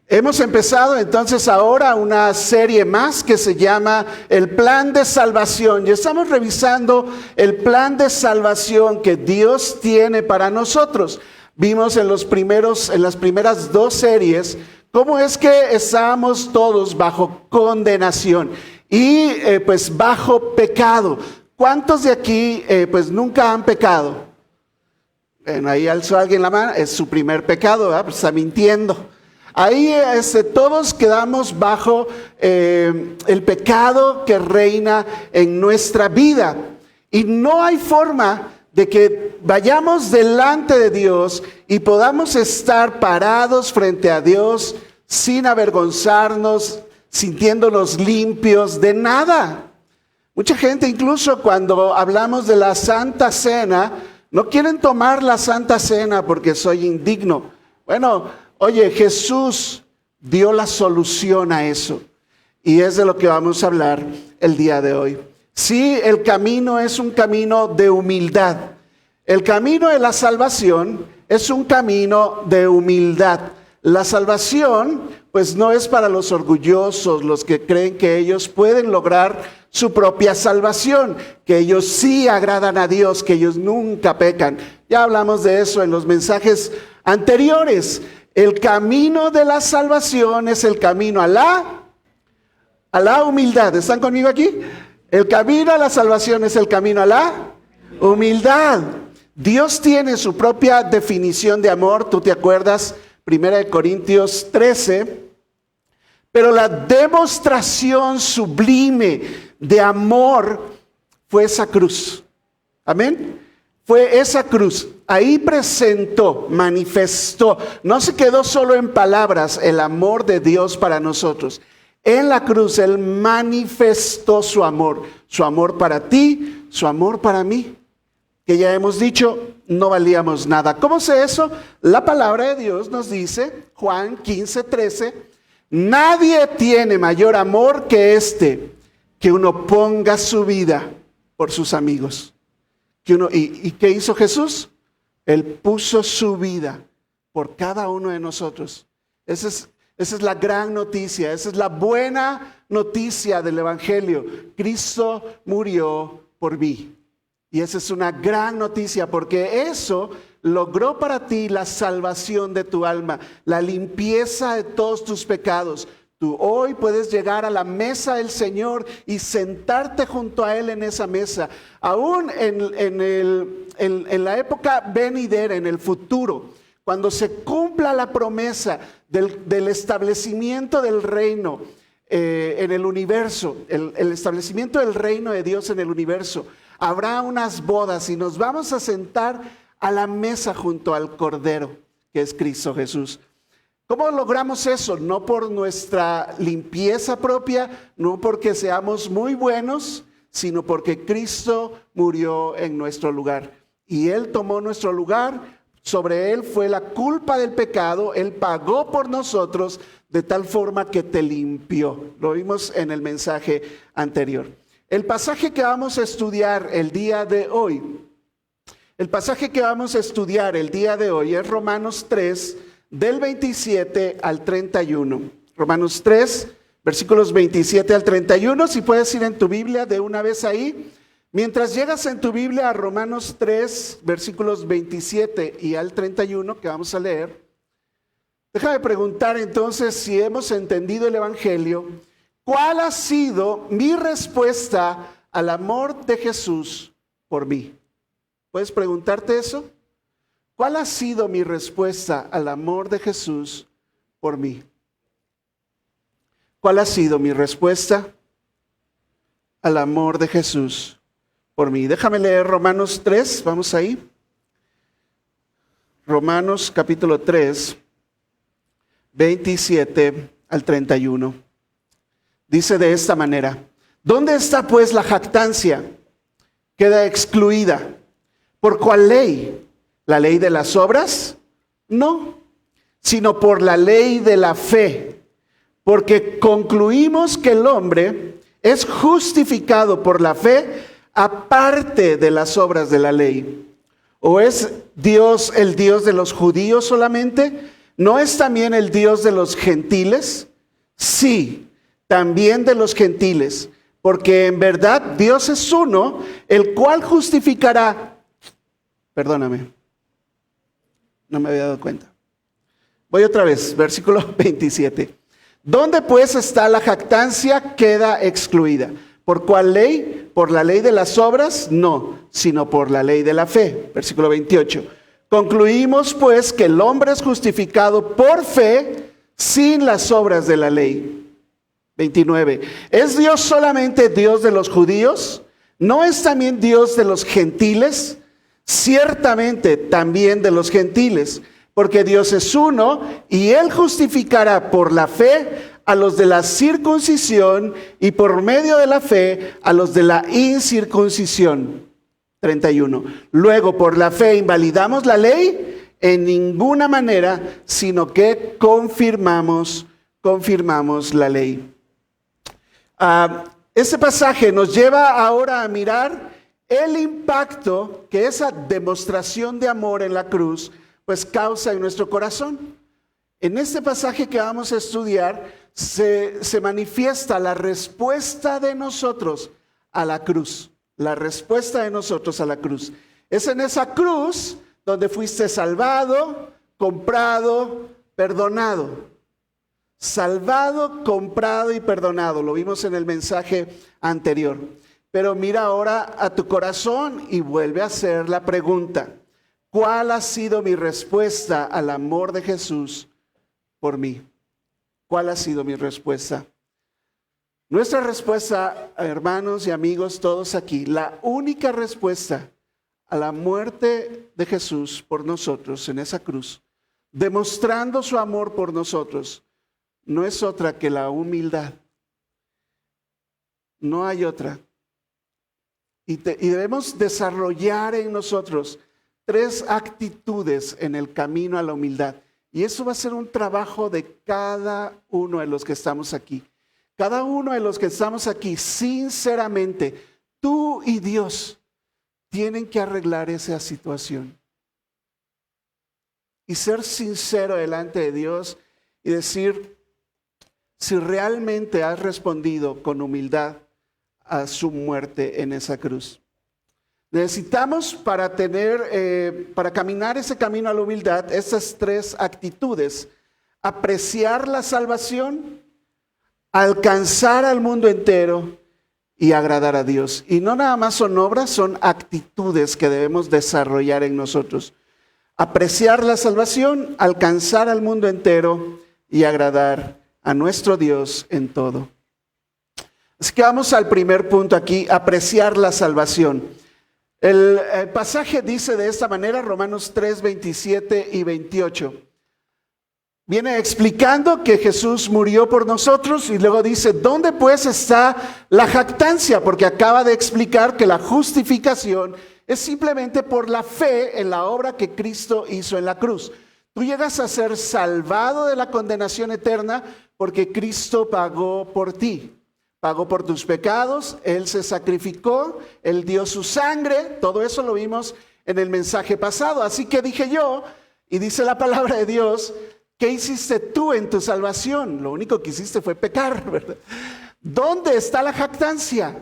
Hemos empezado entonces ahora una serie más que se llama El Plan de Salvación y estamos revisando el plan de salvación que Dios tiene para nosotros. Vimos en las primeras dos series cómo es que estábamos todos bajo condenación y pues bajo pecado. ¿Cuántos de aquí pues nunca han pecado? Bueno, ahí alzó alguien la mano, es su primer pecado, ¿verdad? Pues está mintiendo. Ahí todos quedamos bajo el pecado que reina en nuestra vida. Y no hay forma de que vayamos delante de Dios y podamos estar parados frente a Dios sin avergonzarnos, sintiéndonos limpios de nada. Mucha gente incluso cuando hablamos de la Santa Cena, no quieren tomar la Santa Cena porque soy indigno. Bueno, oye, Jesús dio la solución a eso y es de lo que vamos a hablar el día de hoy. Sí, el camino es un camino de humildad. El camino de la salvación es un camino de humildad. La salvación, pues no es para los orgullosos, los que creen que ellos pueden lograr su propia salvación, que ellos sí agradan a Dios, que ellos nunca pecan. Ya hablamos de eso en los mensajes anteriores. El camino de la salvación es el camino a la humildad. ¿Están conmigo aquí? El camino a la salvación es el camino a la humildad. Dios tiene su propia definición de amor. ¿Tú te acuerdas? 1 Corintios 13. Pero la demostración sublime de amor fue esa cruz. Amén. Fue esa cruz. Ahí presentó, manifestó. No se quedó solo en palabras el amor de Dios para nosotros. En la cruz Él manifestó su amor para ti, su amor para mí. Que ya hemos dicho, no valíamos nada. ¿Cómo sé eso? La palabra de Dios nos dice, Juan 15:13, nadie tiene mayor amor que que uno ponga su vida por sus amigos. ¿Y qué hizo Jesús? Él puso su vida por cada uno de nosotros. Esa es la gran noticia, esa es la buena noticia del Evangelio. Cristo murió por mí. Y esa es una gran noticia porque eso logró para ti la salvación de tu alma, la limpieza de todos tus pecados. Tú hoy puedes llegar a la mesa del Señor y sentarte junto a Él en esa mesa. Aún en la época venidera, en el futuro, cuando se cumpla la promesa del establecimiento del reino en el universo, el establecimiento del reino de Dios en el universo, habrá unas bodas y nos vamos a sentar a la mesa junto al Cordero, que es Cristo Jesús. ¿Cómo logramos eso? No por nuestra limpieza propia, no porque seamos muy buenos, sino porque Cristo murió en nuestro lugar. Y Él tomó nuestro lugar, sobre Él fue la culpa del pecado, Él pagó por nosotros de tal forma que te limpió. Lo vimos en el mensaje anterior. El pasaje que vamos a estudiar el día de hoy, es Romanos 3, del 27 al 31. Romanos 3, versículos 27 al 31. Si puedes ir en tu Biblia de una vez ahí. Mientras llegas en tu Biblia a Romanos 3, versículos 27 y al 31, que vamos a leer, déjame preguntar entonces si hemos entendido el Evangelio. ¿Cuál ha sido mi respuesta al amor de Jesús por mí? ¿Puedes preguntarte eso? ¿Cuál ha sido mi respuesta al amor de Jesús por mí? ¿Cuál ha sido mi respuesta al amor de Jesús por mí? Déjame leer Romanos 3, vamos ahí. Romanos capítulo 3, 27 al 31. Dice de esta manera: ¿dónde está pues la jactancia? Queda excluida. ¿Por cuál ley? ¿La ley de las obras? No, sino por la ley de la fe. Porque concluimos que el hombre es justificado por la fe aparte de las obras de la ley. ¿O es Dios el Dios de los judíos solamente? ¿No es también el Dios de los gentiles? Sí, también de los gentiles, porque en verdad Dios es uno, el cual justificará. Perdóname, no me había dado cuenta. Voy otra vez, versículo 27. ¿Dónde pues está la jactancia? Queda excluida. ¿Por cuál ley? ¿Por la ley de las obras? No, sino por la ley de la fe. Versículo 28. Concluimos pues que el hombre es justificado por fe sin las obras de la ley. 29. ¿Es Dios solamente Dios de los judíos? ¿No es también Dios de los gentiles? Ciertamente también de los gentiles, porque Dios es uno y Él justificará por la fe a los de la circuncisión y por medio de la fe a los de la incircuncisión. 31. Luego, por la fe invalidamos la ley en ninguna manera, sino que confirmamos la ley. Este pasaje nos lleva ahora a mirar el impacto que esa demostración de amor en la cruz pues causa en nuestro corazón. En este pasaje que vamos a estudiar se manifiesta la respuesta de nosotros a la cruz. La respuesta de nosotros a la cruz. Es en esa cruz donde fuiste salvado, comprado, perdonado. Salvado, comprado y perdonado. Lo vimos en el mensaje anterior. Pero mira ahora a tu corazón y vuelve a hacer la pregunta. ¿Cuál ha sido mi respuesta al amor de Jesús por mí? ¿Cuál ha sido mi respuesta? Nuestra respuesta, hermanos y amigos, todos aquí, la única respuesta a la muerte de Jesús por nosotros en esa cruz, demostrando su amor por nosotros, no es otra que la humildad. No hay otra. Y debemos desarrollar en nosotros 3 actitudes en el camino a la humildad. Y eso va a ser un trabajo de cada uno de los que estamos aquí. Cada uno de los que estamos aquí, sinceramente, tú y Dios tienen que arreglar esa situación. Y ser sincero delante de Dios y decir si realmente has respondido con humildad a su muerte en esa cruz. Necesitamos para caminar ese camino a la humildad, esas 3 actitudes: apreciar la salvación, alcanzar al mundo entero y agradar a Dios. Y no nada más son obras, son actitudes que debemos desarrollar en nosotros. Apreciar la salvación, alcanzar al mundo entero y agradar a nuestro Dios en todo. Así que vamos al primer punto aquí, apreciar la salvación. El pasaje dice de esta manera, Romanos 3, 27 y 28. Viene explicando que Jesús murió por nosotros y luego dice, ¿dónde pues está la jactancia? Porque acaba de explicar que la justificación es simplemente por la fe en la obra que Cristo hizo en la cruz. Tú llegas a ser salvado de la condenación eterna porque Cristo pagó por ti. Pagó por tus pecados, Él se sacrificó, Él dio su sangre, todo eso lo vimos en el mensaje pasado. Así que dije yo, y dice la palabra de Dios, ¿qué hiciste tú en tu salvación? Lo único que hiciste fue pecar, ¿verdad? ¿Dónde está la jactancia?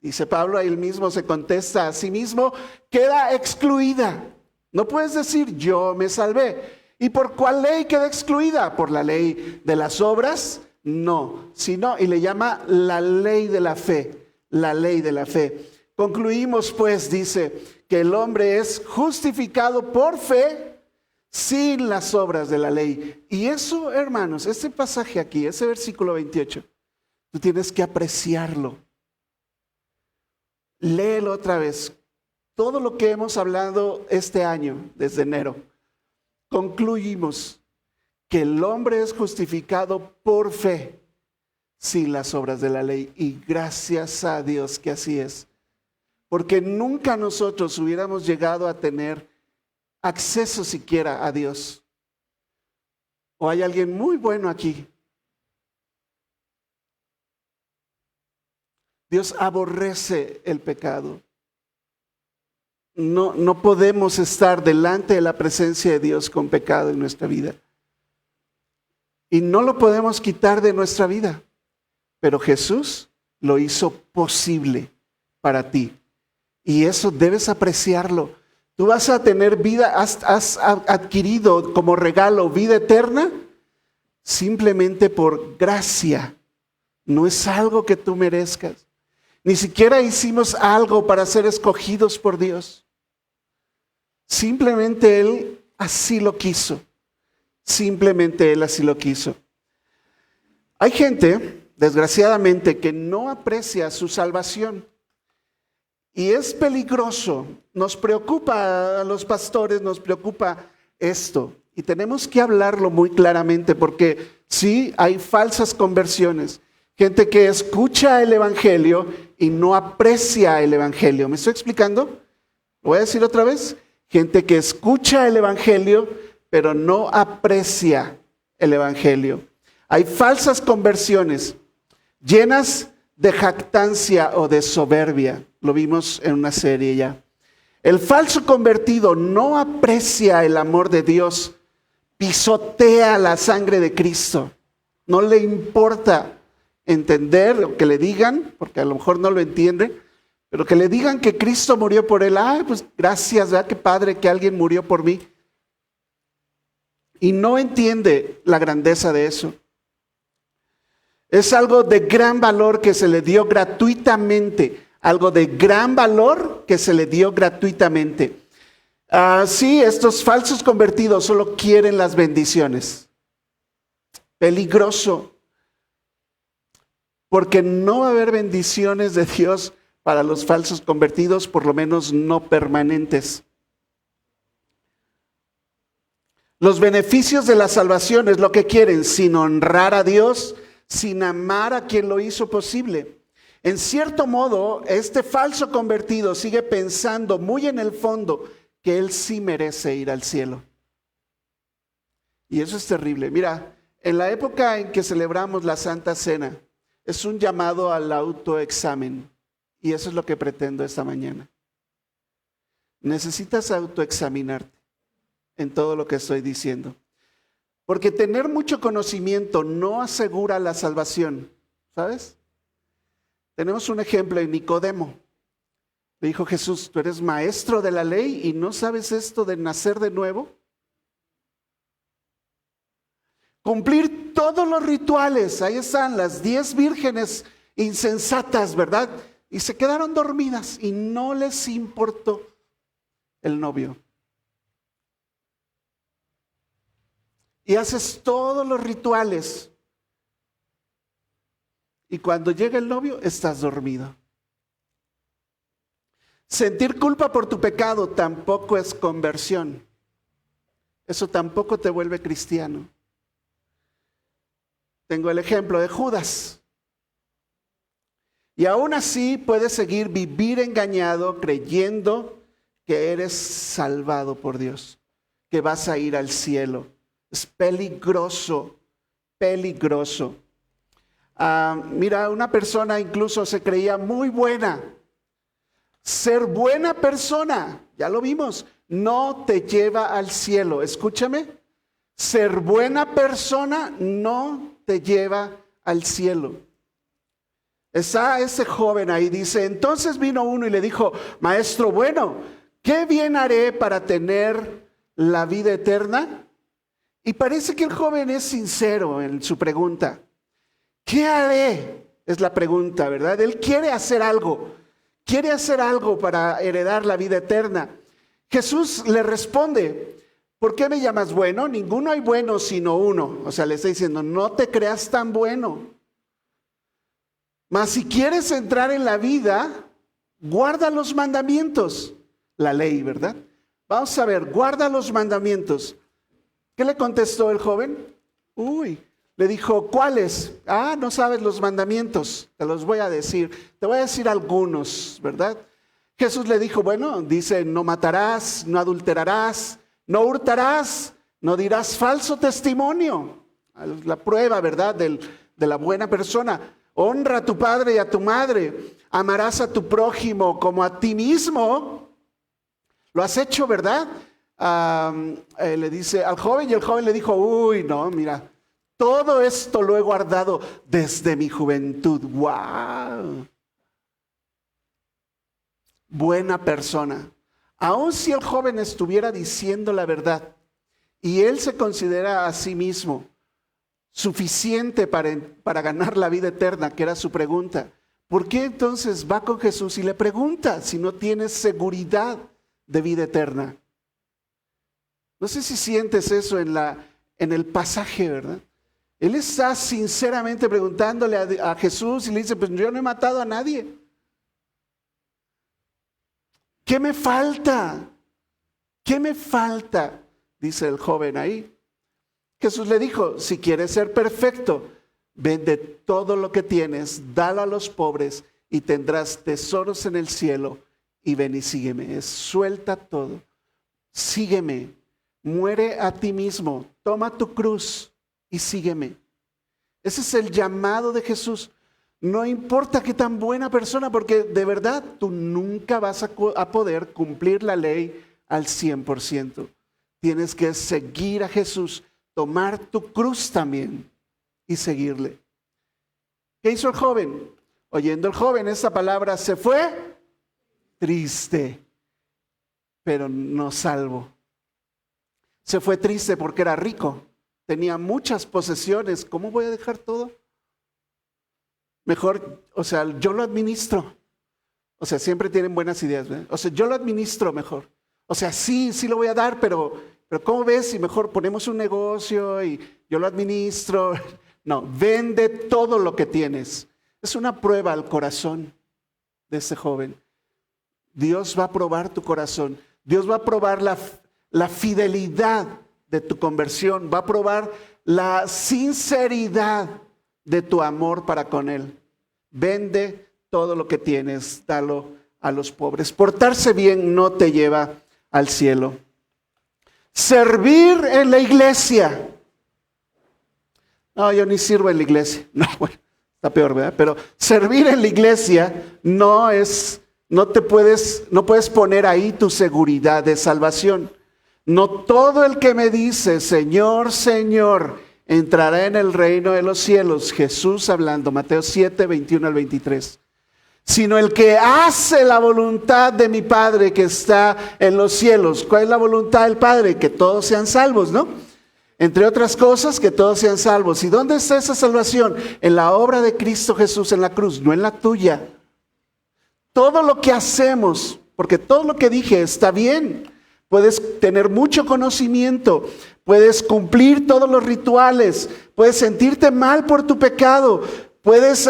Dice Pablo, él mismo se contesta a sí mismo, queda excluida. No puedes decir, yo me salvé. ¿Y por cuál ley queda excluida? ¿Por la ley de las obras? No, sino, y le llama la ley de la fe, la ley de la fe. Concluimos pues, dice, que el hombre es justificado por fe sin las obras de la ley. Y eso, hermanos, este pasaje aquí, ese versículo 28, tú tienes que apreciarlo. Léelo otra vez. Todo lo que hemos hablado este año, desde enero, concluimos que el hombre es justificado por fe sin las obras de la ley. Y gracias a Dios que así es. Porque nunca nosotros hubiéramos llegado a tener acceso siquiera a Dios. ¿O hay alguien muy bueno aquí? Dios aborrece el pecado. No podemos estar delante de la presencia de Dios con pecado en nuestra vida. y no lo podemos quitar de nuestra vida. Pero Jesús lo hizo posible para ti. Y eso debes apreciarlo. Tú vas a tener vida, has adquirido como regalo vida eterna simplemente por gracia. No es algo que tú merezcas. Ni siquiera hicimos algo para ser escogidos por Dios. Simplemente Él así lo quiso. Simplemente Él así lo quiso. Hay gente, desgraciadamente, que no aprecia su salvación. Y es peligroso. Nos preocupa a los pastores, nos preocupa esto. Y tenemos que hablarlo muy claramente porque sí, hay falsas conversiones. Gente que escucha el Evangelio y no aprecia el Evangelio. ¿Me estoy explicando? ¿Lo voy a decir otra vez? Gente que escucha el Evangelio, pero no aprecia el Evangelio. Hay falsas conversiones llenas de jactancia o de soberbia. Lo vimos en una serie ya. El falso convertido no aprecia el amor de Dios, pisotea la sangre de Cristo. No le importa entender o que le digan, porque a lo mejor no lo entiende, pero que le digan que Cristo murió por él. Ay, pues gracias, ¿verdad? Qué padre que alguien murió por mí. Y no entiende la grandeza de eso. Es algo de gran valor que se le dio gratuitamente. Algo de gran valor que se le dio gratuitamente. Sí, estos falsos convertidos solo quieren las bendiciones. Peligroso. Porque no va a haber bendiciones de Dios para los falsos convertidos, por lo menos no permanentes. Los beneficios de la salvación es lo que quieren, sin honrar a Dios, sin amar a quien lo hizo posible. En cierto modo, este falso convertido sigue pensando muy en el fondo que él sí merece ir al cielo. Y eso es terrible. Mira, en la época en que celebramos la Santa Cena, es un llamado al autoexamen. Y eso es lo que pretendo esta mañana. Necesitas autoexaminarte en todo lo que estoy diciendo. Porque tener mucho conocimiento no asegura la salvación, ¿sabes? Tenemos un ejemplo en Nicodemo. Le dijo Jesús, tú eres maestro de la ley y no sabes esto de nacer de nuevo. Cumplir todos los rituales, ahí están las 10 vírgenes insensatas, ¿verdad? Y se quedaron dormidas y no les importó el novio. Y haces todos los rituales. Y cuando llega el novio, estás dormido. Sentir culpa por tu pecado tampoco es conversión. Eso tampoco te vuelve cristiano. Tengo el ejemplo de Judas. Y aún así puedes seguir vivir engañado creyendo que eres salvado por Dios, que vas a ir al cielo. Es peligroso, peligroso. Mira, una persona incluso se creía muy buena. Ser buena persona, ya lo vimos, no te lleva al cielo. Escúchame, ser buena persona no te lleva al cielo. Está ese joven ahí, dice, entonces vino uno y le dijo, maestro, bueno, ¿qué bien haré para tener la vida eterna? Y parece que el joven es sincero en su pregunta. ¿Qué haré? Es la pregunta, ¿verdad? Él quiere hacer algo para heredar la vida eterna. Jesús le responde, ¿por qué me llamas bueno? Ninguno hay bueno sino uno. O sea, le está diciendo, no te creas tan bueno. Mas si quieres entrar en la vida, guarda los mandamientos. La ley, ¿verdad? Vamos a ver, guarda los mandamientos. ¿Qué le contestó el joven? Le dijo, ¿cuáles? No sabes los mandamientos, te los voy a decir. Te voy a decir algunos, ¿verdad? Jesús le dijo, bueno, dice, no matarás, no adulterarás, no hurtarás, no dirás falso testimonio. La prueba, ¿verdad? De la buena persona. Honra a tu padre y a tu madre. Amarás a tu prójimo como a ti mismo. Lo has hecho, ¿verdad? Le dice al joven y el joven le dijo, no, mira, Todo esto lo he guardado desde mi juventud. ¡Wow! Buena persona. Aun si el joven estuviera diciendo la verdad y él se considera a sí mismo suficiente para ganar la vida eterna, que era su pregunta, ¿por qué entonces va con Jesús y le pregunta si no tiene seguridad de vida eterna? No sé si sientes eso en el pasaje, ¿verdad? Él está sinceramente preguntándole a Jesús y le dice, pues yo no he matado a nadie. ¿Qué me falta? ¿Qué me falta? Dice el joven ahí. Jesús le dijo, si quieres ser perfecto, vende todo lo que tienes, dalo a los pobres y tendrás tesoros en el cielo y ven y sígueme. Suelta todo, sígueme, muere a ti mismo, toma tu cruz y sígueme. Ese es el llamado de Jesús. No importa qué tan buena persona, porque de verdad tú nunca vas a poder cumplir la ley al 100%. Tienes que seguir a Jesús, tomar tu cruz también y seguirle. ¿Qué hizo el joven? Oyendo el joven esta palabra, se fue triste, pero no salvo. Se fue triste porque era rico, tenía muchas posesiones. ¿Cómo voy a dejar todo? Mejor, yo lo administro. Siempre tienen buenas ideas, ¿verdad? Yo lo administro mejor. Sí lo voy a dar, pero ¿cómo ves si mejor ponemos un negocio y yo lo administro? No, vende todo lo que tienes. Es una prueba al corazón de ese joven. Dios va a probar tu corazón. Dios va a probar la fidelidad de tu conversión. Va a probar la sinceridad de tu amor para con Él. Vende todo lo que tienes, dalo a los pobres. Portarse bien no te lleva al cielo. Servir en la iglesia. No, yo ni sirvo en la iglesia. No, bueno, está peor, ¿verdad? Pero servir en la iglesia no puedes poner ahí tu seguridad de salvación. No todo el que me dice, Señor, Señor, entrará en el reino de los cielos. Jesús hablando, Mateo 7, 21 al 23. Sino el que hace la voluntad de mi Padre que está en los cielos. ¿Cuál es la voluntad del Padre? Que todos sean salvos, ¿no? Entre otras cosas, que todos sean salvos. ¿Y dónde está esa salvación? En la obra de Cristo Jesús en la cruz, no en la tuya. Todo lo que hacemos, porque todo lo que dije está bien. Puedes tener mucho conocimiento, puedes cumplir todos los rituales, puedes sentirte mal por tu pecado, puedes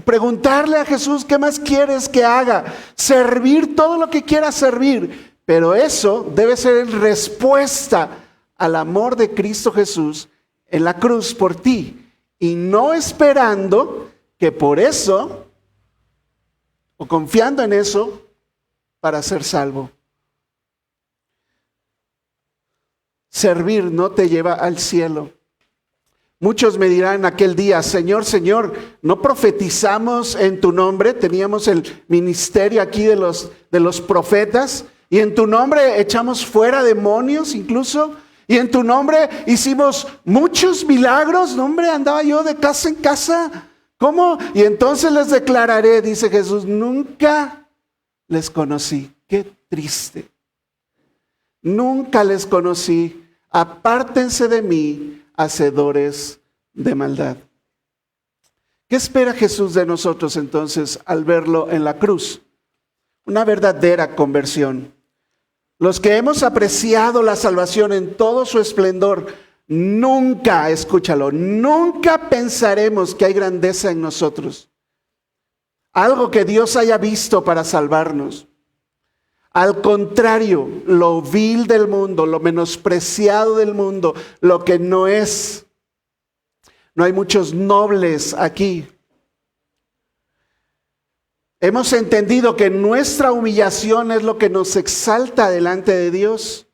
preguntarle a Jesús qué más quieres que haga, servir todo lo que quieras servir, pero eso debe ser en respuesta al amor de Cristo Jesús en la cruz por ti, y no esperando que por eso, o confiando en eso, para ser salvo. Servir no te lleva al cielo. Muchos me dirán aquel día, Señor, Señor, ¿no profetizamos en tu nombre? Teníamos el ministerio aquí de los profetas, y en tu nombre echamos fuera demonios incluso, y en tu nombre hicimos muchos milagros. No, hombre, andaba yo de casa en casa. ¿Cómo? Y entonces les declararé, dice Jesús, nunca les conocí. Qué triste. Nunca les conocí. Apártense de mí, hacedores de maldad. ¿Qué espera Jesús de nosotros entonces al verlo en la cruz? Una verdadera conversión. Los que hemos apreciado la salvación en todo su esplendor, nunca, escúchalo, nunca pensaremos que hay grandeza en nosotros. Algo que Dios haya visto para salvarnos. Al contrario, lo vil del mundo, lo menospreciado del mundo, lo que no es. No hay muchos nobles aquí. Hemos entendido que nuestra humillación es lo que nos exalta delante de Dios.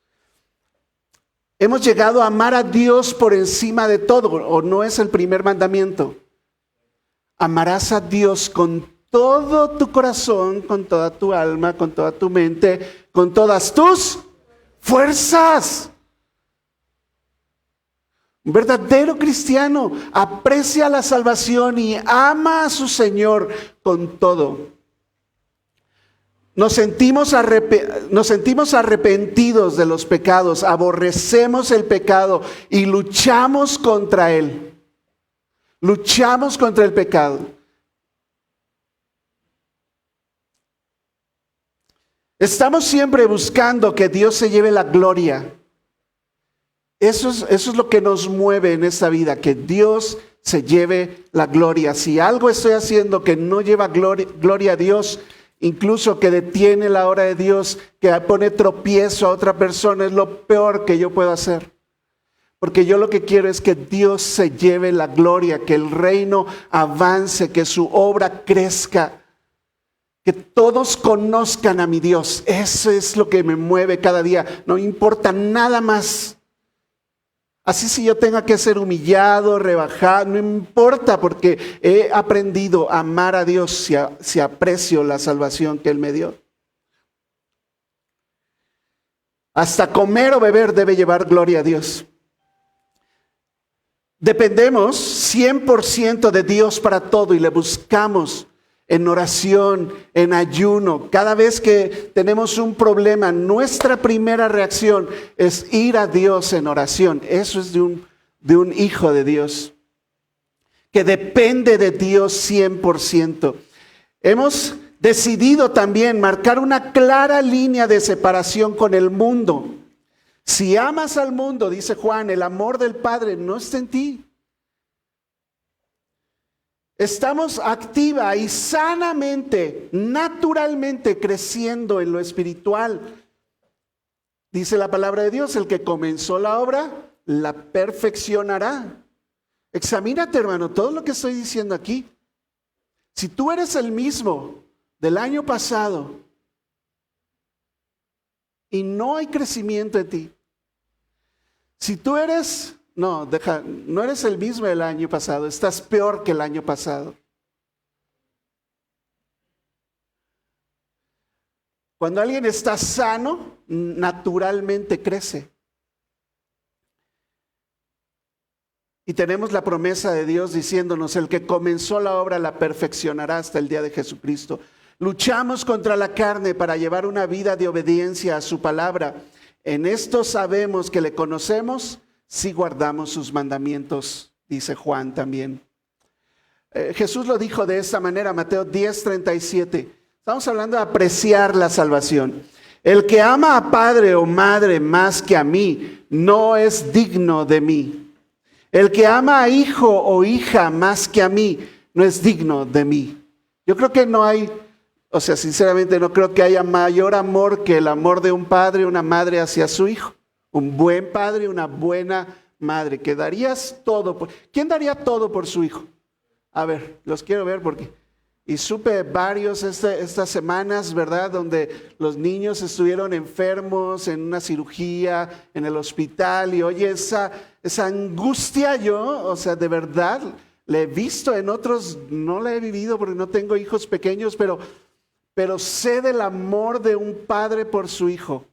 Hemos llegado a amar a Dios por encima de todo, ¿o no es el primer mandamiento? Amarás a Dios con todo tu corazón, con toda tu alma, con toda tu mente, con todas tus fuerzas. Un verdadero cristiano aprecia la salvación y ama a su Señor con todo. Nos sentimos arrepentidos de los pecados, aborrecemos el pecado y luchamos contra él. Luchamos contra el pecado. Estamos siempre buscando que Dios se lleve la gloria. Eso es lo que nos mueve en esta vida, que Dios se lleve la gloria. Si algo estoy haciendo que no lleva gloria a Dios, incluso que detiene la obra de Dios, que pone tropiezo a otra persona, es lo peor que yo puedo hacer. Porque yo lo que quiero es que Dios se lleve la gloria, que el reino avance, que su obra crezca, que todos conozcan a mi Dios. Eso es lo que me mueve cada día. No importa nada más. Así si yo tenga que ser humillado, rebajado, no importa, porque he aprendido a amar a Dios si aprecio la salvación que Él me dio. Hasta comer o beber debe llevar gloria a Dios. Dependemos 100% de Dios para todo y le buscamos en oración, en ayuno. Cada vez que tenemos un problema, nuestra primera reacción es ir a Dios en oración. Eso es de un hijo de Dios, que depende de Dios 100%. Hemos decidido también marcar una clara línea de separación con el mundo. Si amas al mundo, dice Juan, el amor del Padre no está en ti. Estamos activa y sanamente, naturalmente creciendo en lo espiritual. Dice la palabra de Dios, el que comenzó la obra, la perfeccionará. Examínate, hermano, todo lo que estoy diciendo aquí. Si tú eres el mismo del año pasado y no hay crecimiento en ti, si tú eres... No eres el mismo del año pasado, estás peor que el año pasado. Cuando alguien está sano, naturalmente crece. Y tenemos la promesa de Dios diciéndonos, el que comenzó la obra la perfeccionará hasta el día de Jesucristo. Luchamos contra la carne para llevar una vida de obediencia a su palabra. En esto sabemos que le conocemos si guardamos sus mandamientos, dice Juan también. Jesús lo dijo de esta manera, Mateo 10:37. Estamos hablando de apreciar la salvación. El que ama a padre o madre más que a mí, no es digno de mí. El que ama a hijo o hija más que a mí, no es digno de mí. Yo creo que no hay, sinceramente no creo que haya mayor amor que el amor de un padre o una madre hacia su hijo. Un buen padre, una buena madre, que darías todo. ¿Quién daría todo por su hijo? A ver, los quiero ver porque... Y supe varios estas semanas, ¿verdad? Donde los niños estuvieron enfermos en una cirugía, en el hospital. Y oye, esa angustia yo, de verdad, la he visto en otros, no la he vivido porque no tengo hijos pequeños, pero sé del amor de un padre por su hijo.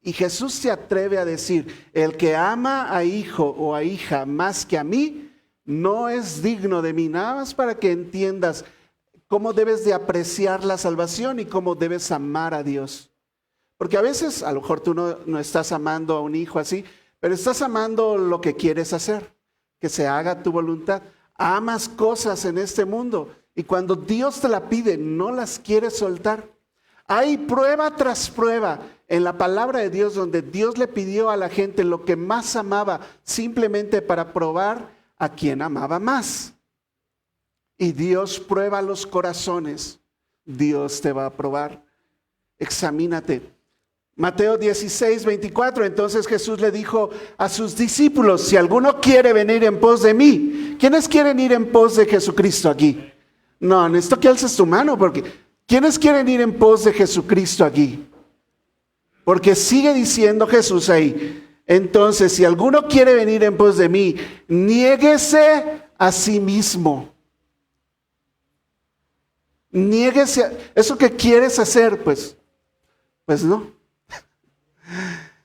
Y Jesús se atreve a decir, el que ama a hijo o a hija más que a mí, no es digno de mí. Nada más para que entiendas cómo debes de apreciar la salvación y cómo debes amar a Dios. Porque a veces, a lo mejor tú no estás amando a un hijo así, pero estás amando lo que quieres hacer, que se haga tu voluntad. Amas cosas en este mundo y cuando Dios te la pide, no las quieres soltar. Hay prueba tras prueba en la palabra de Dios donde Dios le pidió a la gente lo que más amaba simplemente para probar a quien amaba más. Y Dios prueba los corazones. Dios te va a probar. Examínate. Mateo 16:24. Entonces Jesús le dijo a sus discípulos, si alguno quiere venir en pos de mí. ¿Quiénes quieren ir en pos de Jesucristo aquí? No, necesito que alces tu mano porque... ¿Quiénes quieren ir en pos de Jesucristo aquí? Porque sigue diciendo Jesús ahí. Entonces, si alguno quiere venir en pos de mí, niéguese a sí mismo. Niéguese. ¿Eso que quieres hacer? Pues no.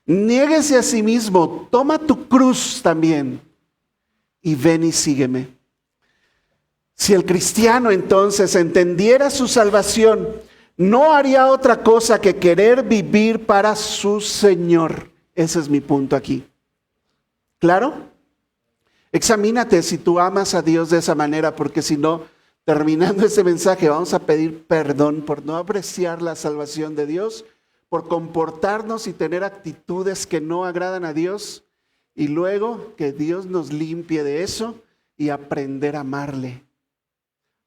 Niéguese a sí mismo. Toma tu cruz también. y ven y sígueme. Si el cristiano entonces entendiera su salvación, no haría otra cosa que querer vivir para su Señor. Ese es mi punto aquí. ¿Claro? Examínate si tú amas a Dios de esa manera, porque si no, terminando este mensaje, vamos a pedir perdón por no apreciar la salvación de Dios, por comportarnos y tener actitudes que no agradan a Dios, y luego que Dios nos limpie de eso y aprender a amarle,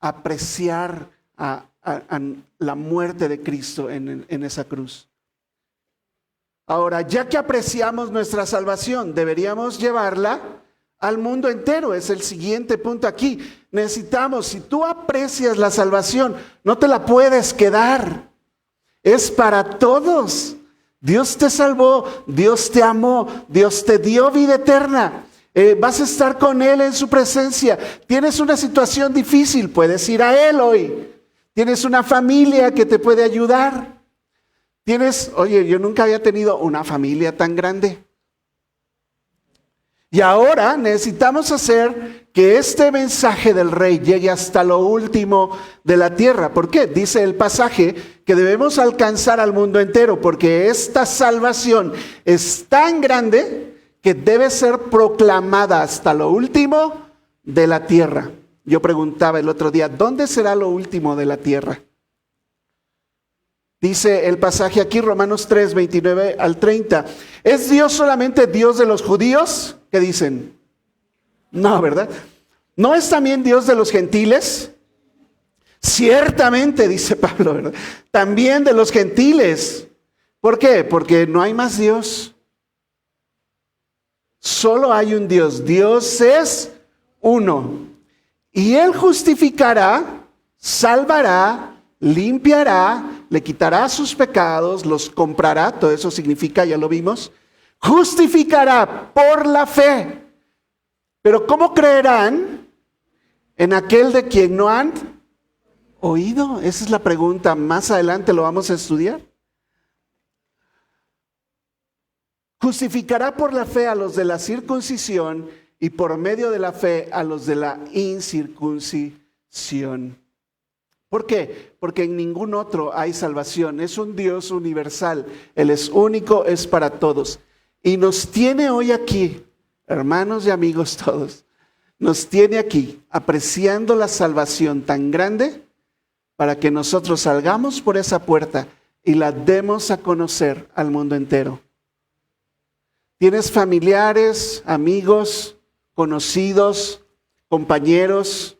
apreciar a la muerte de Cristo en esa cruz. Ahora, ya que apreciamos nuestra salvación, deberíamos llevarla al mundo entero. Es el siguiente punto aquí. Necesitamos, si tú aprecias la salvación, no te la puedes quedar. Es para todos. Dios te salvó, Dios te amó, Dios te dio vida eterna. Vas a estar con Él en su presencia. Tienes una situación difícil, puedes ir a Él hoy. Tienes una familia que te puede ayudar. Oye, yo nunca había tenido una familia tan grande. Y ahora necesitamos hacer que este mensaje del Rey llegue hasta lo último de la tierra. ¿Por qué? Dice el pasaje que debemos alcanzar al mundo entero, porque esta salvación es tan grande que debe ser proclamada hasta lo último de la tierra. Yo preguntaba el otro día, ¿dónde será lo último de la tierra? Dice el pasaje aquí, Romanos 3, 29 al 30. ¿Es Dios solamente Dios de los judíos? ¿Qué dicen? No, ¿verdad? ¿No es también Dios de los gentiles? Ciertamente, dice Pablo, ¿verdad? También de los gentiles. ¿Por qué? Porque no hay más Dios. Solo hay un Dios. Dios es uno. Y Él justificará, salvará, limpiará, le quitará sus pecados, los comprará, todo eso significa, ya lo vimos, justificará por la fe. Pero ¿cómo creerán en aquel de quien no han oído? Esa es la pregunta, más adelante lo vamos a estudiar. Justificará por la fe a los de la circuncisión y por medio de la fe a los de la incircuncisión. ¿Por qué? Porque en ningún otro hay salvación. Es un Dios universal. Él es único, es para todos. Y nos tiene hoy aquí, hermanos y amigos todos, nos tiene aquí apreciando la salvación tan grande para que nosotros salgamos por esa puerta y la demos a conocer al mundo entero. ¿Tienes familiares, amigos, conocidos, compañeros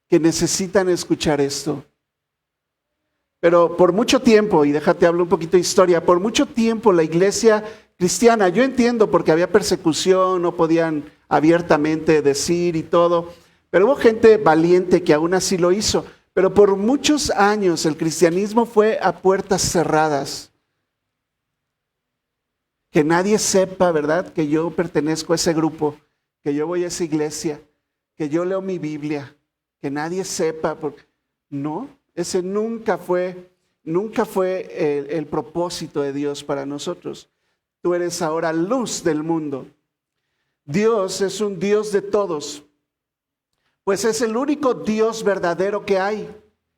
que necesitan escuchar esto? Pero por mucho tiempo, y déjate hablar un poquito de historia, por mucho tiempo la iglesia cristiana, yo entiendo porque había persecución, no podían abiertamente decir y todo, pero hubo gente valiente que aún así lo hizo. Pero por muchos años el cristianismo fue a puertas cerradas. Que nadie sepa, ¿verdad?, que yo pertenezco a ese grupo, que yo voy a esa iglesia, que yo leo mi Biblia, que nadie sepa. No, ese nunca fue el propósito de Dios para nosotros. Tú eres ahora luz del mundo. Dios es un Dios de todos, pues es el único Dios verdadero que hay.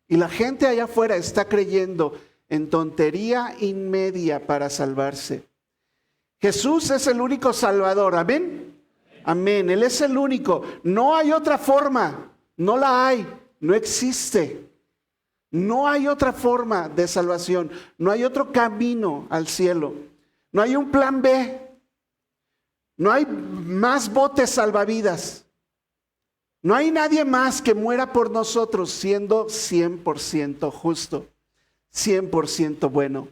Y la gente allá afuera está creyendo en tontería inmedia para salvarse. Jesús es el único Salvador, amén. Amén, Él es el único. No hay otra forma, no la hay, no existe. No hay otra forma de salvación, no hay otro camino al cielo. No hay un plan B, no hay más botes salvavidas. No hay nadie más que muera por nosotros siendo 100% justo, 100% bueno.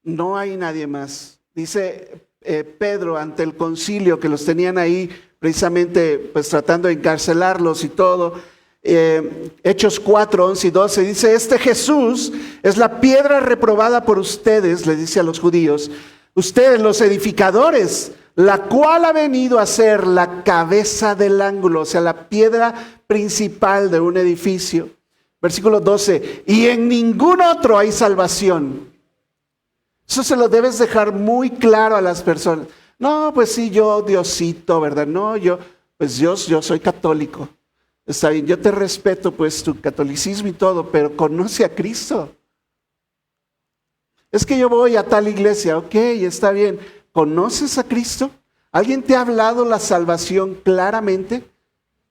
No hay nadie más. Dice Pedro ante el concilio que los tenían ahí precisamente pues tratando de encarcelarlos y todo. Hechos 4, 11 y 12 dice: este Jesús es la piedra reprobada por ustedes, le dice a los judíos, ustedes los edificadores, la cual ha venido a ser la cabeza del ángulo, o sea, la piedra principal de un edificio. Versículo 12, y en ningún otro hay salvación. Eso se lo debes dejar muy claro a las personas. No, pues sí, yo Diosito, ¿verdad? No, yo pues yo soy católico. Está bien, yo te respeto pues tu catolicismo y todo, pero conoce a Cristo. Es que yo voy a tal iglesia, ok, está bien. ¿Conoces a Cristo? ¿Alguien te ha hablado la salvación claramente?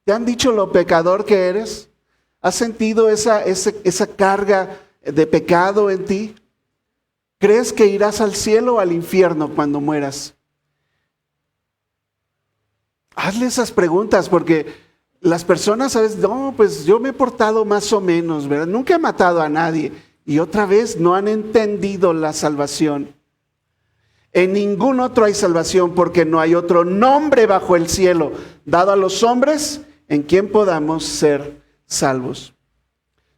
¿Te han dicho lo pecador que eres? ¿Has sentido esa carga de pecado en ti? ¿Crees que irás al cielo o al infierno cuando mueras? Hazle esas preguntas porque las personas a veces, no, pues yo me he portado más o menos, ¿verdad? Nunca he matado a nadie. Y otra vez no han entendido la salvación. En ningún otro hay salvación porque no hay otro nombre bajo el cielo dado a los hombres en quien podamos ser salvos.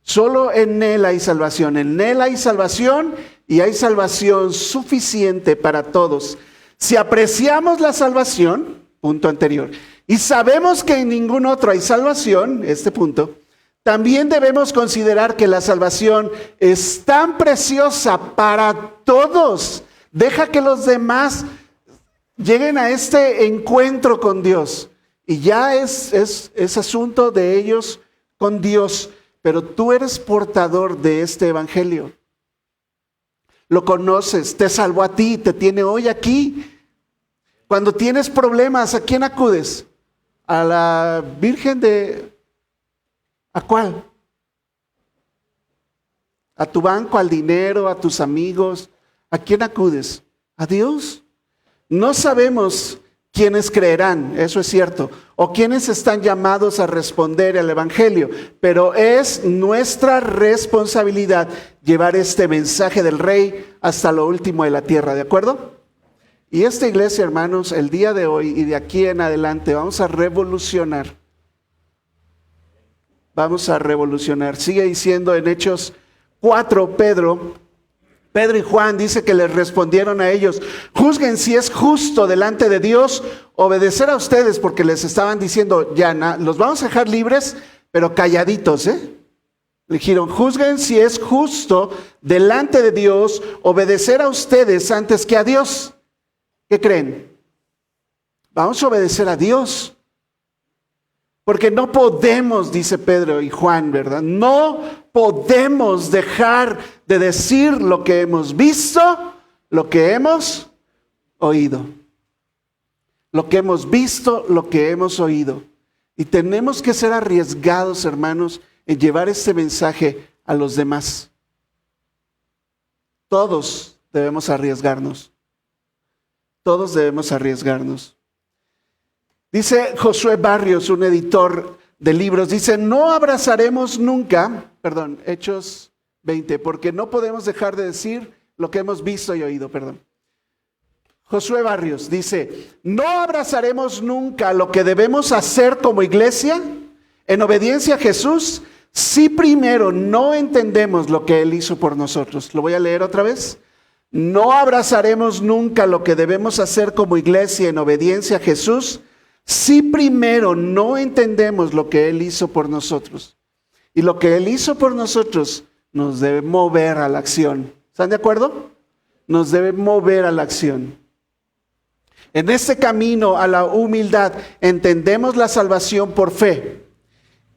Solo en Él hay salvación. En Él hay salvación y hay salvación suficiente para todos. Si apreciamos la salvación, punto anterior, y sabemos que en ningún otro hay salvación, este punto, también debemos considerar que la salvación es tan preciosa para todos. Deja que los demás lleguen a este encuentro con Dios. Y ya es asunto de ellos con Dios. Pero tú eres portador de este evangelio. Lo conoces, te salvó a ti, te tiene hoy aquí. Cuando tienes problemas, ¿a quién acudes? A la Virgen de... ¿A cuál? ¿A tu banco, al dinero, a tus amigos? ¿A quién acudes? ¿A Dios? No sabemos quiénes creerán, eso es cierto, o quiénes están llamados a responder al evangelio, pero es nuestra responsabilidad llevar este mensaje del Rey hasta lo último de la tierra, ¿de acuerdo? Y esta iglesia, hermanos, el día de hoy y de aquí en adelante vamos a revolucionar. Vamos a revolucionar. Sigue diciendo en Hechos 4, Pedro y Juan dice que les respondieron a ellos, juzguen si es justo delante de Dios obedecer a ustedes, porque les estaban diciendo, ya los vamos a dejar libres, pero calladitos, Le dijeron, juzguen si es justo delante de Dios obedecer a ustedes antes que a Dios. ¿Qué creen? Vamos a obedecer a Dios. Porque no podemos, dice Pedro y Juan, ¿verdad? No podemos dejar de decir lo que hemos visto, lo que hemos oído. Lo que hemos visto, lo que hemos oído. Y tenemos que ser arriesgados, hermanos, en llevar este mensaje a los demás. Todos debemos arriesgarnos. Todos debemos arriesgarnos. Dice Josué Barrios, un editor de libros, dice, no abrazaremos nunca, Hechos 20, porque no podemos dejar de decir lo que hemos visto y oído, Josué Barrios dice, no abrazaremos nunca lo que debemos hacer como iglesia en obediencia a Jesús si primero no entendemos lo que Él hizo por nosotros. Lo voy a leer otra vez. No abrazaremos nunca lo que debemos hacer como iglesia en obediencia a Jesús si primero no entendemos lo que Él hizo por nosotros. Y lo que Él hizo por nosotros nos debe mover a la acción. ¿Están de acuerdo? Nos debe mover a la acción. En este camino a la humildad entendemos la salvación por fe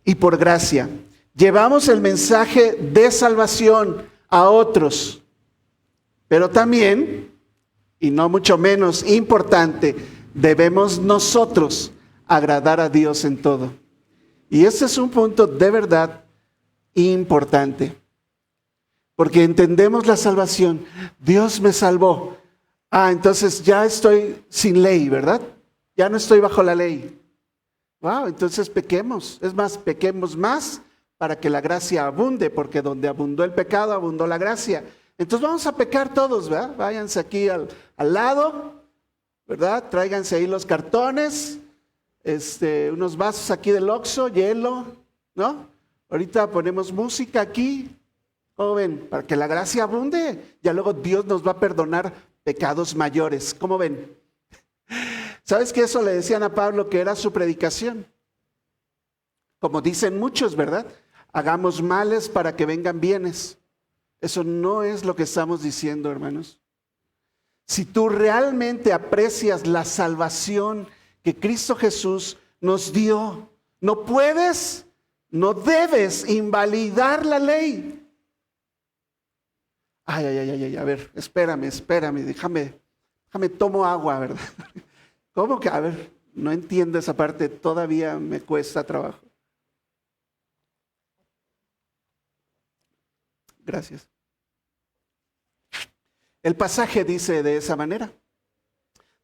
y por gracia. Llevamos el mensaje de salvación a otros. Pero también, y no mucho menos importante, debemos nosotros agradar a Dios en todo. Y este es un punto de verdad importante. Porque entendemos la salvación. Dios me salvó. Entonces ya estoy sin ley, ¿verdad? Ya no estoy bajo la ley. Wow, entonces pequemos. Es más, pequemos más para que la gracia abunde, porque donde abundó el pecado, abundó la gracia. Entonces vamos a pecar todos, ¿verdad? Váyanse aquí al lado, ¿verdad? Tráiganse ahí los cartones, unos vasos aquí del Oxxo, hielo, ¿no? Ahorita ponemos música aquí, ¿cómo ven? Para que la gracia abunde. Ya luego Dios nos va a perdonar pecados mayores, ¿cómo ven? ¿Sabes que eso le decían a Pablo que era su predicación? Como dicen muchos, ¿verdad? Hagamos males para que vengan bienes. Eso no es lo que estamos diciendo, hermanos. Si tú realmente aprecias la salvación que Cristo Jesús nos dio. No puedes, no debes invalidar la ley. Ay, a ver, espérame, déjame tomo agua, ¿verdad? ¿Cómo que? A ver, no entiendo esa parte, todavía me cuesta trabajo. Gracias. El pasaje dice de esa manera: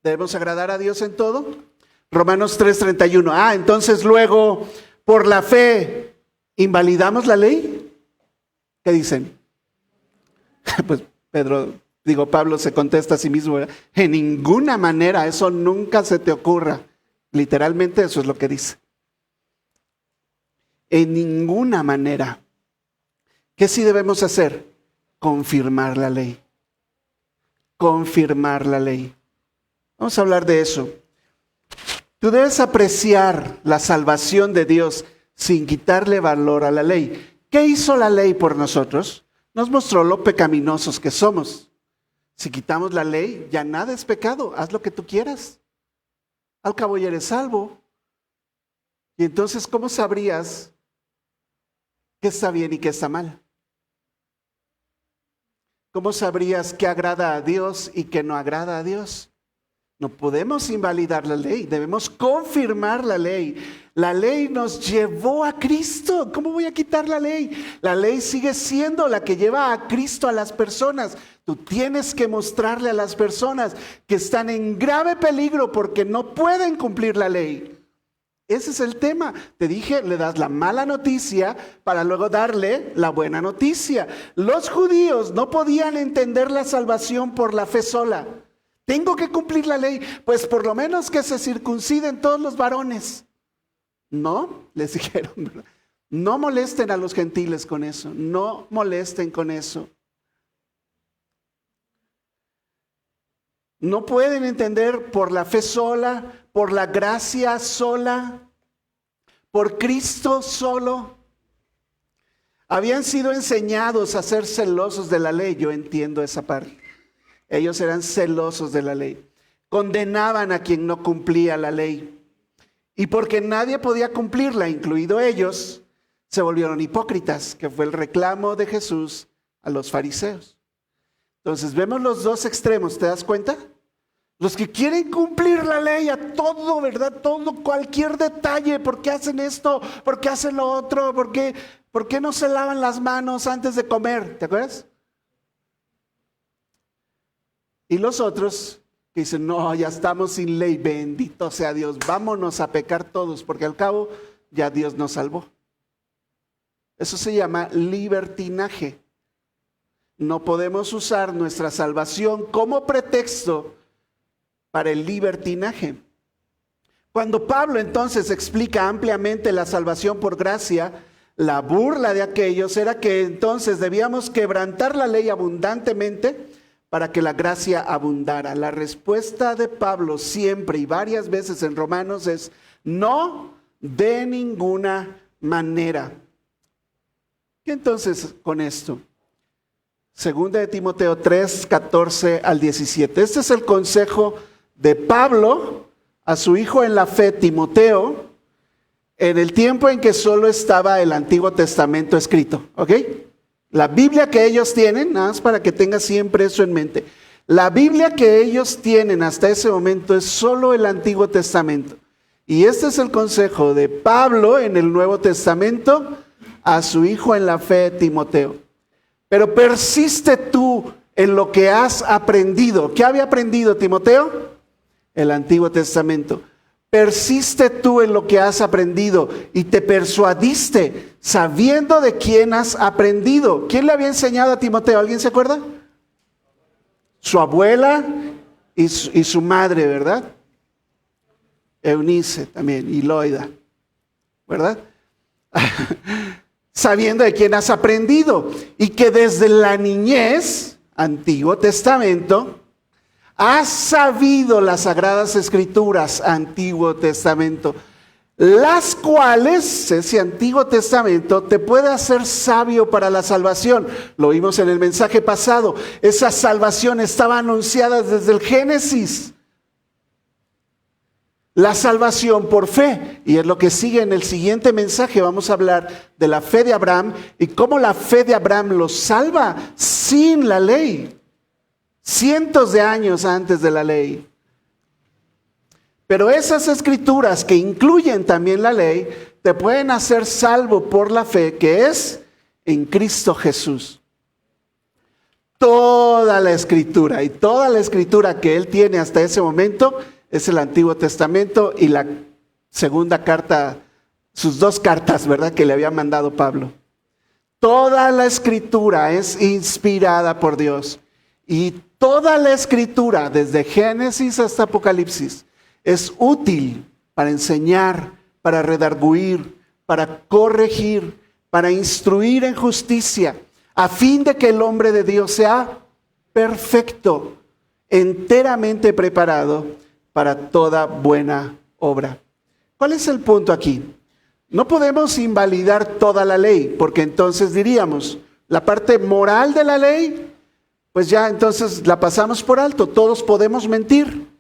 debemos agradar a Dios en todo. Romanos 3:31. Entonces luego, por la fe, ¿invalidamos la ley? ¿Qué dicen? Pues Pablo se contesta a sí mismo, ¿verdad? En ninguna manera, eso nunca se te ocurra. Literalmente eso es lo que dice. En ninguna manera. ¿Qué sí debemos hacer? Confirmar la ley. Confirmar la ley. Vamos a hablar de eso. Tú debes apreciar la salvación de Dios sin quitarle valor a la ley. ¿Qué hizo la ley por nosotros? Nos mostró lo pecaminosos que somos. Si quitamos la ley, ya nada es pecado. Haz lo que tú quieras. Al cabo ya eres salvo. Y entonces, ¿cómo sabrías qué está bien y qué está mal? ¿Cómo sabrías qué agrada a Dios y qué no agrada a Dios? No podemos invalidar la ley, debemos confirmar la ley. La ley nos llevó a Cristo. ¿Cómo voy a quitar la ley? La ley sigue siendo la que lleva a Cristo a las personas. Tú tienes que mostrarle a las personas que están en grave peligro porque no pueden cumplir la ley. Ese es el tema. Te dije, le das la mala noticia para luego darle la buena noticia. Los judíos no podían entender la salvación por la fe sola. Tengo que cumplir la ley, pues por lo menos que se circunciden todos los varones. No, les dijeron, ¿verdad? No molesten a los gentiles con eso, no molesten con eso. No pueden entender por la fe sola, por la gracia sola, por Cristo solo. Habían sido enseñados a ser celosos de la ley, yo entiendo esa parte. Ellos eran celosos de la ley. Condenaban a quien no cumplía la ley. Y porque nadie podía cumplirla, incluido ellos, se volvieron hipócritas, que fue el reclamo de Jesús a los fariseos. Entonces vemos los dos extremos, ¿te das cuenta? Los que quieren cumplir la ley a todo, ¿verdad? Todo, cualquier detalle. ¿Por qué hacen esto? ¿Por qué hacen lo otro? ¿Por qué no se lavan las manos antes de comer? ¿Te acuerdas? Y los otros que dicen, no, ya estamos sin ley, bendito sea Dios, vámonos a pecar todos, porque al cabo ya Dios nos salvó. Eso se llama libertinaje. No podemos usar nuestra salvación como pretexto para el libertinaje. Cuando Pablo entonces explica ampliamente la salvación por gracia, la burla de aquellos era que entonces debíamos quebrantar la ley abundantemente para que la gracia abundara. La respuesta de Pablo siempre y varias veces en Romanos es no, de ninguna manera. ¿Qué entonces con esto? Segunda de Timoteo 3, 14 al 17. Este es el consejo de Pablo a su hijo en la fe, Timoteo, en el tiempo en que solo estaba el Antiguo Testamento escrito. ¿Ok? La Biblia que ellos tienen, nada más para que tengas siempre eso en mente. La Biblia que ellos tienen hasta ese momento es solo el Antiguo Testamento. Y este es el consejo de Pablo en el Nuevo Testamento a su hijo en la fe, Timoteo. Pero persiste tú en lo que has aprendido. ¿Qué había aprendido Timoteo? El Antiguo Testamento. Persiste tú en lo que has aprendido y te persuadiste sabiendo de quién has aprendido. ¿Quién le había enseñado a Timoteo? ¿Alguien se acuerda? Su abuela y su madre, ¿verdad? Eunice también, y Loida, ¿verdad? Sabiendo de quién has aprendido y que desde la niñez, Antiguo Testamento, has sabido las Sagradas Escrituras, Antiguo Testamento, las cuales, ese Antiguo Testamento, te puede hacer sabio para la salvación. Lo vimos en el mensaje pasado. Esa salvación estaba anunciada desde el Génesis. La salvación por fe. Y es lo que sigue en el siguiente mensaje. Vamos a hablar de la fe de Abraham y cómo la fe de Abraham los salva sin la ley. Cientos de años antes de la ley. Pero esas escrituras que incluyen también la ley, te pueden hacer salvo por la fe que es en Cristo Jesús. Toda la escritura y toda la escritura que él tiene hasta ese momento es el Antiguo Testamento y la segunda carta, sus dos cartas, ¿verdad?, que le había mandado Pablo. Toda la escritura es inspirada por Dios y toda la escritura, desde Génesis hasta Apocalipsis, es útil para enseñar, para redarguir, para corregir, para instruir en justicia, a fin de que el hombre de Dios sea perfecto, enteramente preparado para toda buena obra. ¿Cuál es el punto aquí? No podemos invalidar toda la ley, porque entonces diríamos, la parte moral de la ley, pues ya entonces la pasamos por alto. Todos podemos mentir.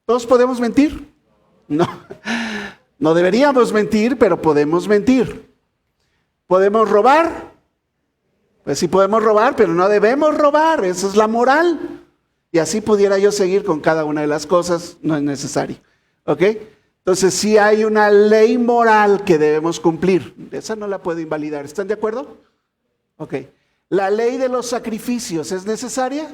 ¿Todos podemos mentir? No, no deberíamos mentir, pero podemos mentir. ¿Podemos robar? Pues sí podemos robar, pero no debemos robar. Esa es la moral. Y así pudiera yo seguir con cada una de las cosas, no es necesario. ¿Ok? Entonces sí hay una ley moral que debemos cumplir. Esa no la puedo invalidar. ¿Están de acuerdo? Ok. ¿La ley de los sacrificios es necesaria?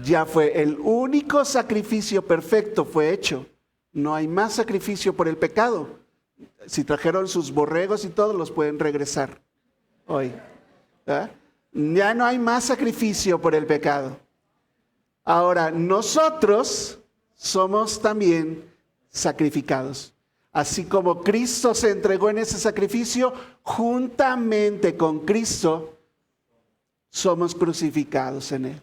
Ya fue, el único sacrificio perfecto fue hecho. No hay más sacrificio por el pecado. Si trajeron sus borregos y todo, los pueden regresar hoy. ¿Ah? Ya no hay más sacrificio por el pecado. Ahora, nosotros somos también sacrificados. Así como Cristo se entregó en ese sacrificio, juntamente con Cristo somos crucificados en él.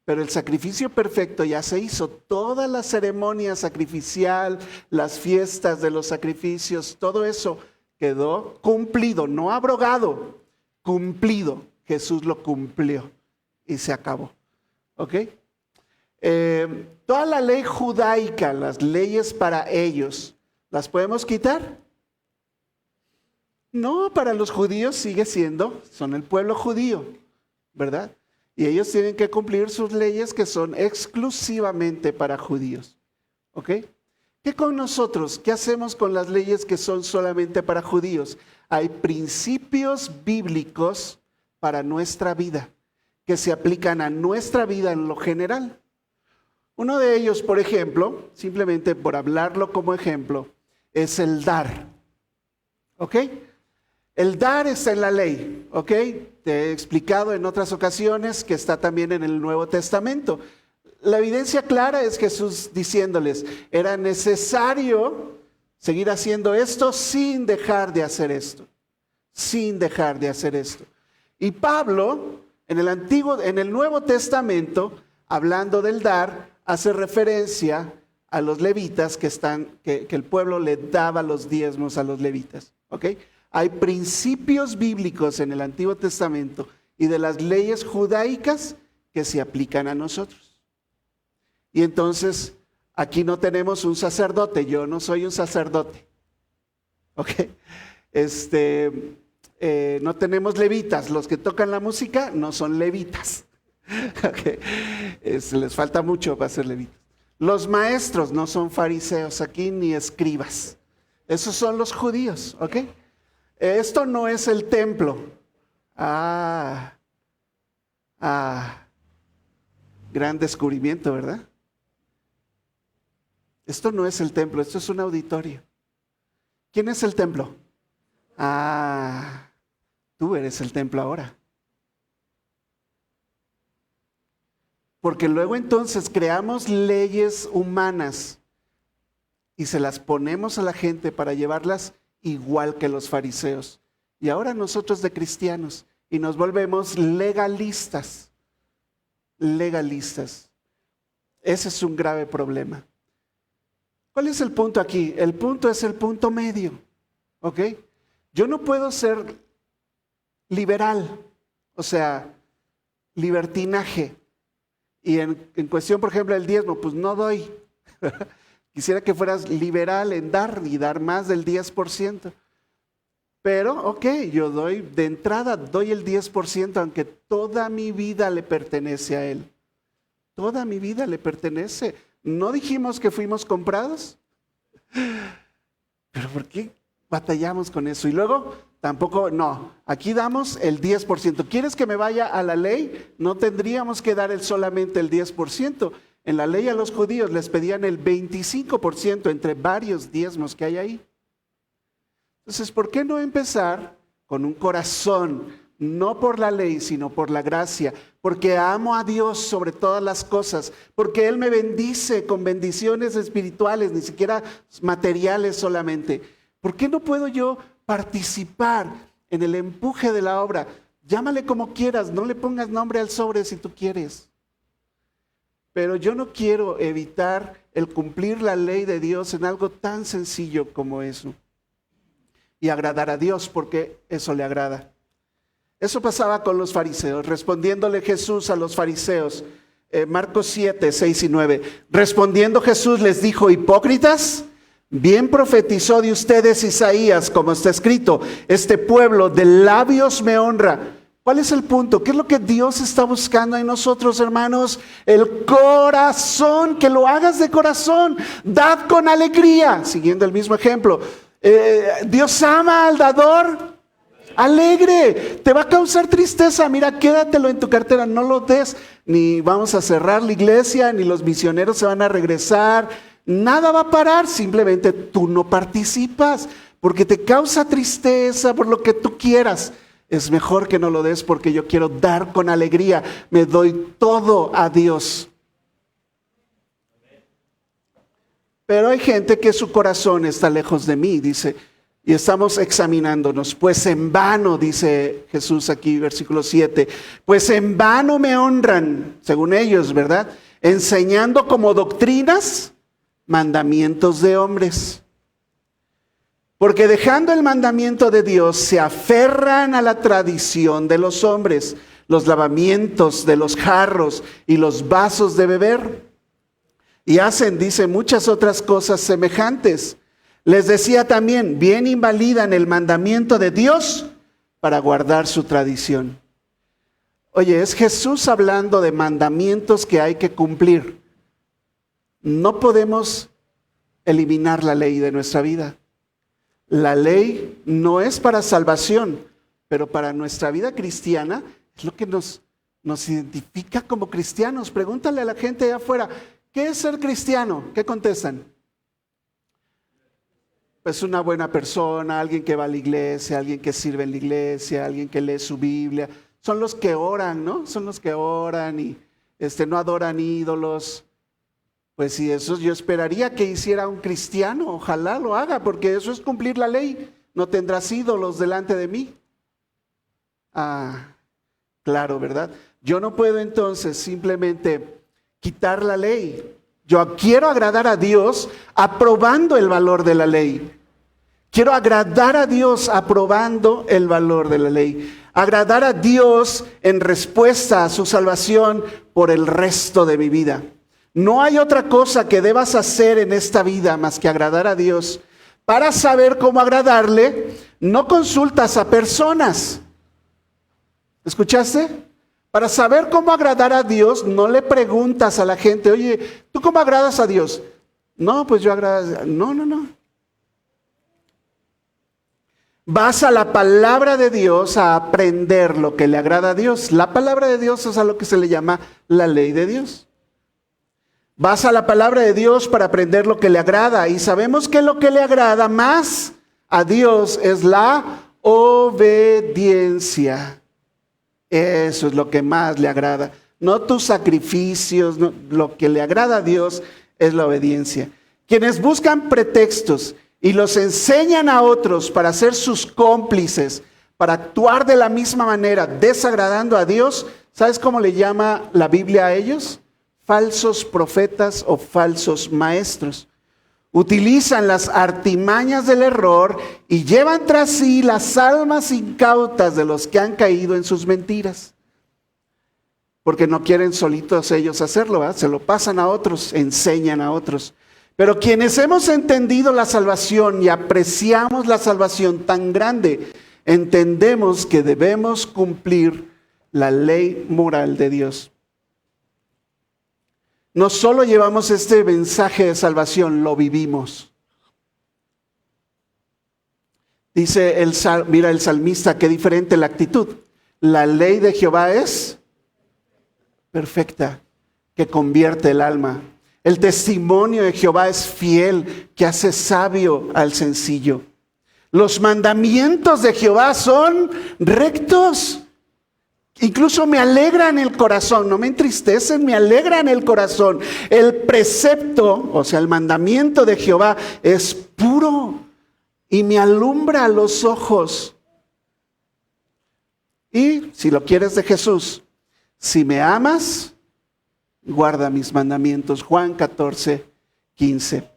Pero el sacrificio perfecto ya se hizo. Toda la ceremonia sacrificial, las fiestas de los sacrificios, todo eso quedó cumplido, no abrogado, cumplido. Jesús lo cumplió y se acabó. ¿Ok? Toda la ley judaica, las leyes para ellos, ¿las podemos quitar? No, para los judíos sigue siendo, son el pueblo judío, ¿verdad? Y ellos tienen que cumplir sus leyes que son exclusivamente para judíos. ¿Ok? ¿Qué con nosotros? ¿Qué hacemos con las leyes que son solamente para judíos? Hay principios bíblicos para nuestra vida, que se aplican a nuestra vida en lo general. Uno de ellos, por ejemplo, simplemente por hablarlo como ejemplo, es el dar. ¿Ok? El dar está en la ley, ¿ok? Te he explicado en otras ocasiones que está también en el Nuevo Testamento. La evidencia clara es Jesús diciéndoles, era necesario seguir haciendo esto sin dejar de hacer esto. Sin dejar de hacer esto. Y Pablo, en el Nuevo Testamento, hablando del dar, hace referencia a los levitas que el pueblo le daba los diezmos a los levitas, ¿ok? Hay principios bíblicos en el Antiguo Testamento y de las leyes judaicas que se aplican a nosotros. Y entonces, aquí no tenemos un sacerdote, yo no soy un sacerdote. ¿Ok? No tenemos levitas, los que tocan la música no son levitas. ¿Ok? Les falta mucho para ser levitas. Los maestros no son fariseos aquí ni escribas. Esos son los judíos, ¿ok? Esto no es el templo. Gran descubrimiento, ¿verdad? Esto no es el templo, esto es un auditorio. ¿Quién es el templo? Tú eres el templo ahora. Porque luego entonces creamos leyes humanas y se las ponemos a la gente para llevarlas igual que los fariseos. Y ahora nosotros de cristianos y nos volvemos legalistas. Legalistas. Ese es un grave problema. ¿Cuál es el punto aquí? El punto es el punto medio. ¿Ok? Yo no puedo ser liberal, o sea, libertinaje. Y en cuestión, por ejemplo, del diezmo, pues no doy. Quisiera que fueras liberal en dar y dar más del 10%. Pero, ok, yo doy de entrada, doy el 10%, aunque toda mi vida le pertenece a Él. Toda mi vida le pertenece. ¿No dijimos que fuimos comprados? Pero ¿por qué batallamos con eso? Y luego, tampoco, no, aquí damos el 10%. ¿Quieres que me vaya a la ley? No tendríamos que dar solamente el 10%. En la ley a los judíos les pedían el 25% entre varios diezmos que hay ahí. Entonces, ¿por qué no empezar con un corazón, no por la ley, sino por la gracia? Porque amo a Dios sobre todas las cosas, porque Él me bendice con bendiciones espirituales, ni siquiera materiales solamente. ¿Por qué no puedo yo participar en el empuje de la obra? Llámale como quieras, no le pongas nombre al sobre si tú quieres. Pero yo no quiero evitar el cumplir la ley de Dios en algo tan sencillo como eso. Y agradar a Dios, porque eso le agrada. Eso pasaba con los fariseos, respondiéndole Jesús a los fariseos. Marcos 7, 6 y 9. Respondiendo Jesús les dijo: hipócritas, bien profetizó de ustedes Isaías, como está escrito: este pueblo de labios me honra. ¿Cuál es el punto? ¿Qué es lo que Dios está buscando en nosotros, hermanos? El corazón, que lo hagas de corazón. Dad con alegría. Siguiendo el mismo ejemplo. Dios ama al dador alegre. Te va a causar tristeza. Mira, quédatelo en tu cartera, no lo des. Ni vamos a cerrar la iglesia, ni los misioneros se van a regresar. Nada va a parar. Simplemente tú no participas porque te causa tristeza por lo que tú quieras. Es mejor que no lo des porque yo quiero dar con alegría. Me doy todo a Dios. Pero hay gente que su corazón está lejos de mí, dice, y estamos examinándonos. Pues en vano, dice Jesús aquí, versículo 7, pues en vano me honran, según ellos, ¿verdad? Enseñando como doctrinas mandamientos de hombres. Porque dejando el mandamiento de Dios, se aferran a la tradición de los hombres, los lavamientos de los jarros y los vasos de beber. Y hacen, dice, muchas otras cosas semejantes. Les decía también, bien invalidan el mandamiento de Dios para guardar su tradición. Oye, es Jesús hablando de mandamientos que hay que cumplir. No podemos eliminar la ley de nuestra vida. La ley no es para salvación, pero para nuestra vida cristiana es lo que nos identifica como cristianos. Pregúntale a la gente allá afuera, ¿qué es ser cristiano? ¿Qué contestan? Pues una buena persona, alguien que va a la iglesia, alguien que sirve en la iglesia, alguien que lee su Biblia. Son los que oran, ¿no? Son los que oran y no adoran ídolos. Pues si eso yo esperaría que hiciera un cristiano, ojalá lo haga, porque eso es cumplir la ley. No tendrás ídolos delante de mí. Ah, claro, ¿verdad? Yo no puedo entonces simplemente quitar la ley. Yo quiero agradar a Dios aprobando el valor de la ley. Quiero agradar a Dios aprobando el valor de la ley. Agradar a Dios en respuesta a su salvación por el resto de mi vida. No hay otra cosa que debas hacer en esta vida más que agradar a Dios. Para saber cómo agradarle, no consultas a personas. ¿Escuchaste? Para saber cómo agradar a Dios, no le preguntas a la gente, oye, ¿tú cómo agradas a Dios? No, pues yo agrado. No. Vas a la palabra de Dios a aprender lo que le agrada a Dios. La palabra de Dios es a lo que se le llama la ley de Dios. Vas a la palabra de Dios para aprender lo que le agrada. Y sabemos que lo que le agrada más a Dios es la obediencia. Eso es lo que más le agrada. No tus sacrificios, no, lo que le agrada a Dios es la obediencia. Quienes buscan pretextos y los enseñan a otros para ser sus cómplices, para actuar de la misma manera, desagradando a Dios, ¿sabes cómo le llama la Biblia a ellos? Falsos profetas o falsos maestros. Utilizan las artimañas del error y llevan tras sí las almas incautas de los que han caído en sus mentiras. porque no quieren solitos ellos hacerlo, ¿verdad? Se lo pasan a otros, enseñan a otros. Pero quienes hemos entendido la salvación y apreciamos la salvación tan grande, entendemos que debemos cumplir la ley moral de Dios. No solo llevamos este mensaje de salvación, lo vivimos. Dice mira el salmista, qué diferente la actitud. La ley de Jehová es perfecta, que convierte el alma. El testimonio de Jehová es fiel, que hace sabio al sencillo. Los mandamientos de Jehová son rectos. Incluso me alegran el corazón, no me entristecen, me alegran el corazón. El precepto, o sea, el mandamiento de Jehová es puro y me alumbra los ojos. Y si lo quieres de Jesús, si me amas, guarda mis mandamientos. Juan 14:15.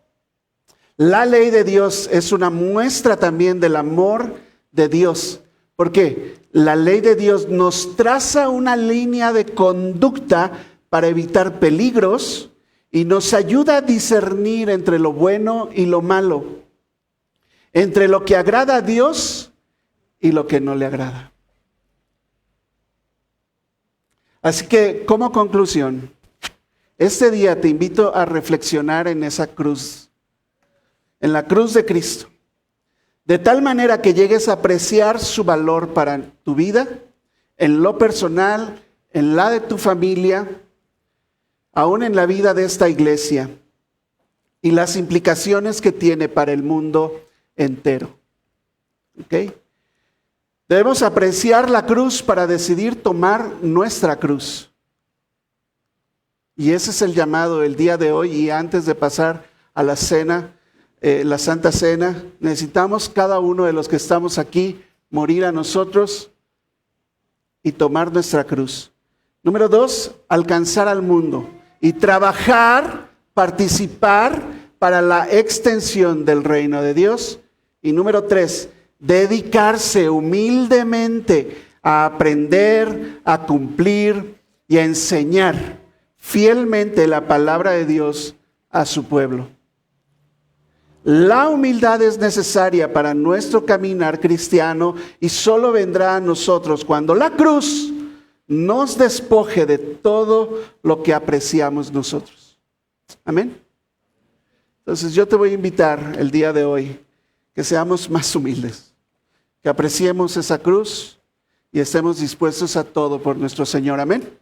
La ley de Dios es una muestra también del amor de Dios. ¿Por qué? La ley de Dios nos traza una línea de conducta para evitar peligros y nos ayuda a discernir entre lo bueno y lo malo, entre lo que agrada a Dios y lo que no le agrada. Así que, como conclusión, este día te invito a reflexionar en esa cruz, en la cruz de Cristo, de tal manera que llegues a apreciar su valor para tu vida, en lo personal, en la de tu familia, aún en la vida de esta iglesia, y las implicaciones que tiene para el mundo entero. ¿Ok? Debemos apreciar la cruz para decidir tomar nuestra cruz. Y ese es el llamado el día de hoy. Y antes de pasar a la cena, la Santa Cena, necesitamos cada uno de los que estamos aquí morir a nosotros y tomar nuestra cruz. Número 2, alcanzar al mundo y trabajar, participar para la extensión del reino de Dios. Y número 3, dedicarse humildemente a aprender, a cumplir y a enseñar fielmente la palabra de Dios a su pueblo. La humildad es necesaria para nuestro caminar cristiano y solo vendrá a nosotros cuando la cruz nos despoje de todo lo que apreciamos nosotros. Amén. Entonces yo te voy a invitar el día de hoy que seamos más humildes, que apreciemos esa cruz y estemos dispuestos a todo por nuestro Señor. Amén.